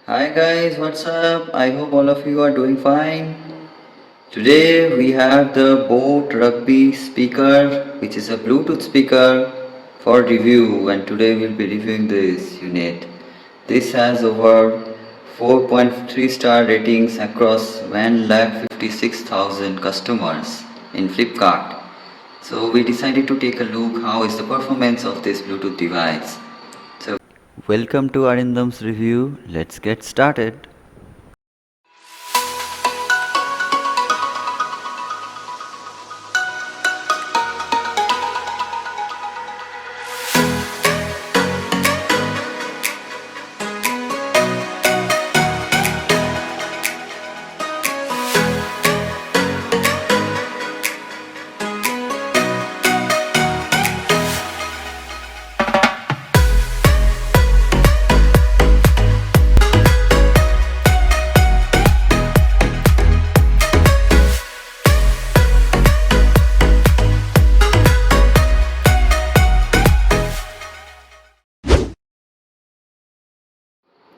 Hi guys, what's up? I hope all of you are doing fine. Today we have the Boat Rugby speaker, which is a Bluetooth speaker for review, and today we'll be reviewing this unit. This has over 4.3 star ratings across 1,56,000 customers in Flipkart. So we decided to take a look how is the performance of this Bluetooth device. So welcome to Arindam's review. Let's get started.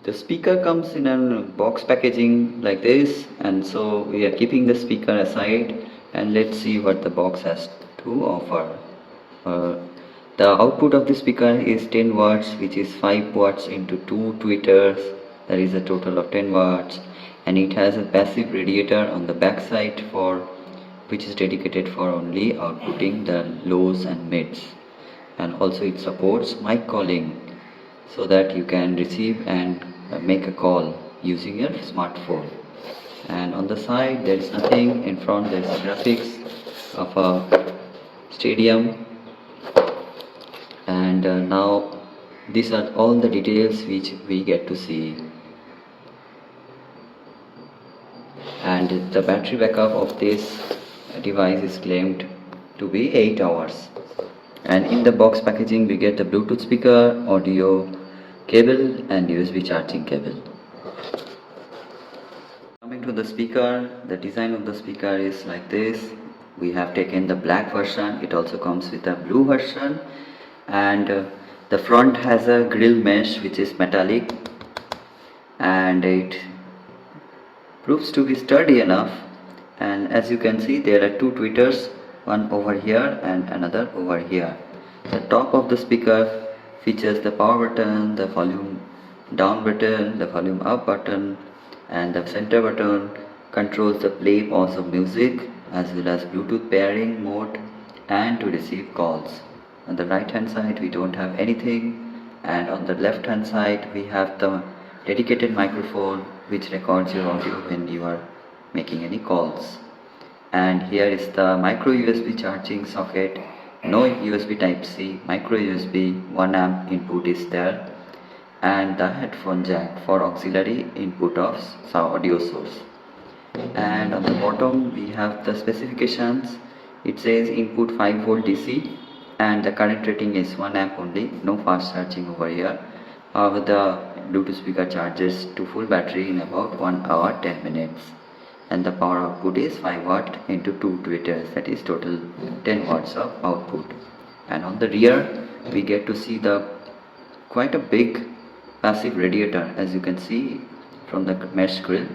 The speaker comes in a box packaging like this, and so we are keeping the speaker aside and let's see what the box has to offer. Uh, the output of the speaker is 10 watts, which is 5 watts into 2 tweeters. That is a total of 10 watts, and it has a passive radiator on the back side which is dedicated for only outputting the lows and mids, and also it supports mic calling so that you can receive and make a call using your smartphone. And on the side there is nothing, in front there is a graphics of a stadium, and now these are all the details which we get to see. And the battery backup of this device is claimed to be 8 hours. And in the box packaging we get the Bluetooth speaker, audio cable and USB charging cable. Coming to the speaker, the design of the speaker is like this. We have taken the black version, it also comes with a blue version, and the front has a grill mesh which is metallic, and it proves to be sturdy enough. And as you can see, there are two tweeters, one over here and another over here. The top of the speaker features the power button, the volume down button, the volume up button, and the center button controls the play pause of music as well as Bluetooth pairing mode and to receive calls. On the right hand side we don't have anything, and on the left hand side we have the dedicated microphone which records your audio when you are making any calls. And here is the micro USB charging socket, no USB type C, micro USB 1 amp input is there, and the headphone jack for auxiliary input of audio source. And on the bottom we have the specifications. It says input 5 volt DC and the current rating is 1 amp only, no fast charging over here. However, the Bluetooth speaker charges to full battery in about 1 hour 10 minutes, and the power output is 5 watt into 2 tweeters, that is total 10 watts of output. And on the rear we get to see the quite a big passive radiator, as you can see from the mesh grill.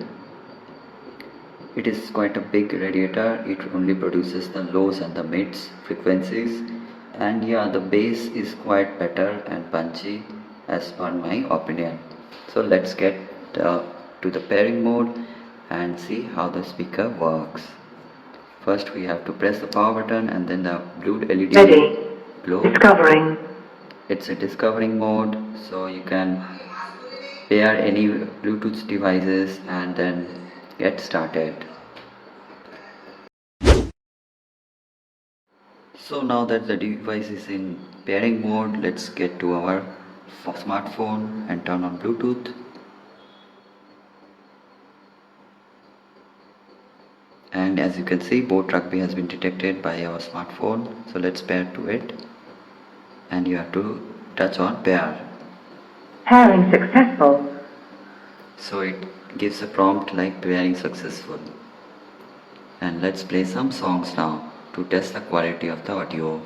It is quite a big radiator, it only produces the lows and the mids frequencies, and yeah, the bass is quite better and punchy as per my opinion. So let's get to the pairing mode and see how the speaker works. First we have to press the power button and then the blue LED will glow. Discovering. It's a discovering mode, so you can pair any Bluetooth devices and then get started. So now that the device is in pairing mode, let's get to our smartphone and turn on Bluetooth. And as you can see, Boat Rugby has been detected by our smartphone, so let's pair to it, and you have to touch on pair. Pairing successful. So it gives a prompt like pairing successful. And let's play some songs now to test the quality of the audio.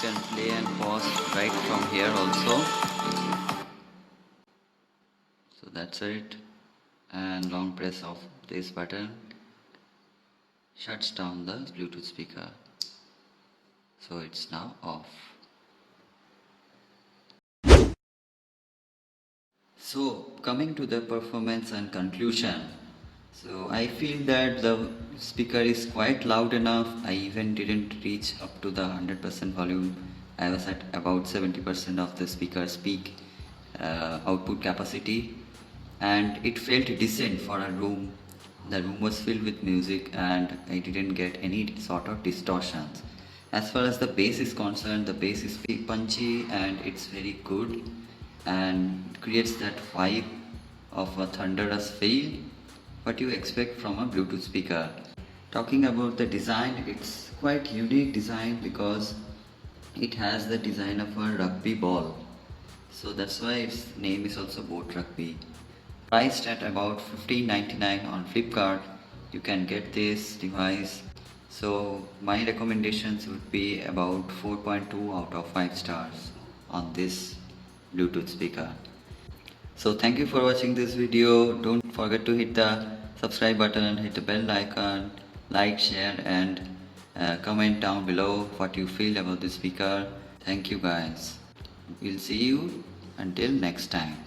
can play and pause right from here also. So that's it, and long press of this button shuts down the Bluetooth speaker. So it's now off. So coming to the performance and conclusion, so I feel that the speaker is quite loud enough. I even didn't reach up to the 100% volume. I was at about 70% of the speaker's peak output capacity, and it felt decent for a room. The room was filled with music and I didn't get any sort of distortions. As far as the bass is concerned, the bass is punchy and it's very good and creates that vibe of a thunderous feel what you expect from a Bluetooth speaker. Talking about the design, it's quite unique design because it has the design of a rugby ball. So that's why its name is also Boat Rugby. Priced at about $15.99 on Flipkart, you can get this device. So my recommendations would be about 4.2 out of 5 stars on this Bluetooth speaker. So thank you for watching this video. Don't forget to hit the subscribe button, hit the bell icon, like, share and comment down below what you feel about this speaker. Thank you guys. We'll see you until next time.